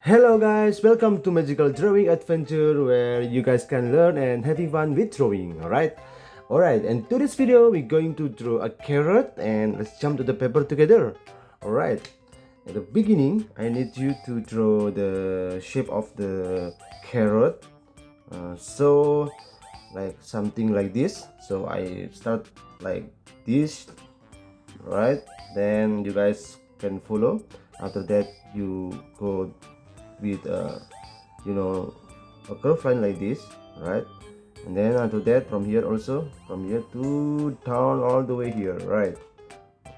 Hello guys, welcome to Magical Drawing Adventure where you guys can learn and having fun with drawing, alright, and to this video we're going to draw a carrot and let's jump to the paper together. Alright, at the beginning I need you to draw the shape of the carrot. So like something like this. So I start like this, right? Then you guys can follow. After that you go with a curve line like this, right? And then after that from here also, from here to down all the way here, right?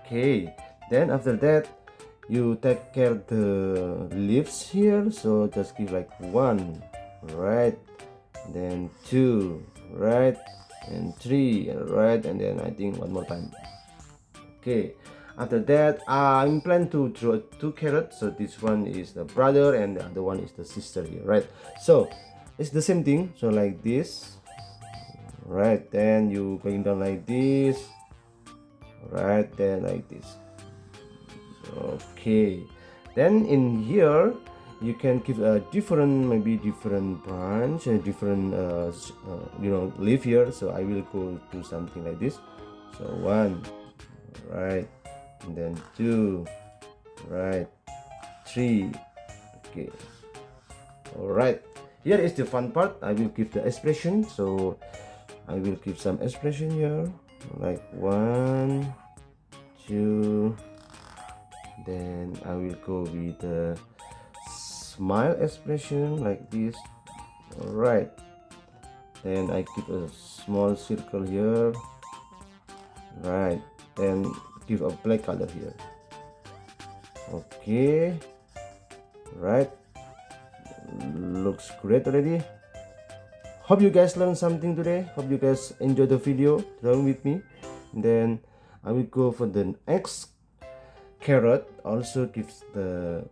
Okay, then after that you take care the leaves here, so just give like one, right? Then two, right? And three, right? And then I think one more time. Okay, after that I'm plan to draw two carrots, so this one is the brother and the other one is the sister here, right? So it's the same thing, so like this, right? Then you going down like this, right? Then like this. Okay, then in here you can give a different, maybe different branch and different leaf here. So I will go to something like this. So one, right, and then two, right, three. Okay, all right, here is the fun part. I will give the expression, so I will give some expression here, like one, two, then I will go with the smile expression like this. All right, then I give a small circle here, right, then give a black color here. Okay, right, looks great already. Hope you guys learned something today. Hope you guys enjoy the video drawing with me. Then I will go for the next carrot. Also gives the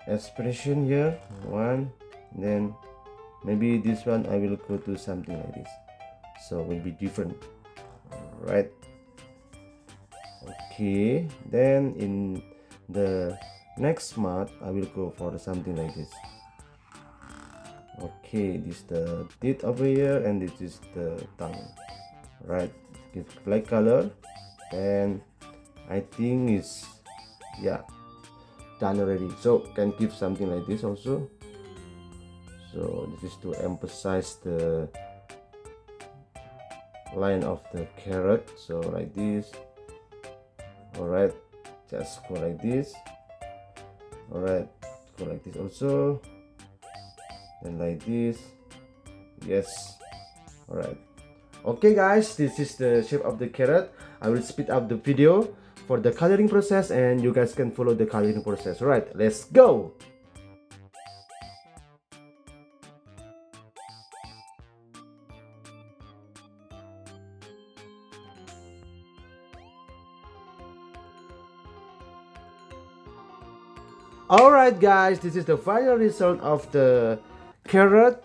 expression here, one, then maybe this one I will go to something like this, so will be different, right? Okay, then in the next mat I will go for something like this. Okay, this is the teeth over here and this is the tongue, right? Give black color, and I think it's, yeah, done already. So can give something like this also. So this is to emphasize the line of the carrot, so like this. All right, just go like this. All right, go like this also, and like this. Yes. All right, okay guys, this is the shape of the carrot. I will speed up the video for the coloring process and you guys can follow the coloring process. All right, let's go. Alright guys, this is the final result of the carrot.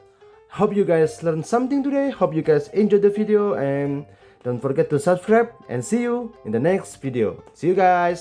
Hope you guys learned something today. Hope you guys enjoyed the video and don't forget to subscribe and see you in the next video. See you guys.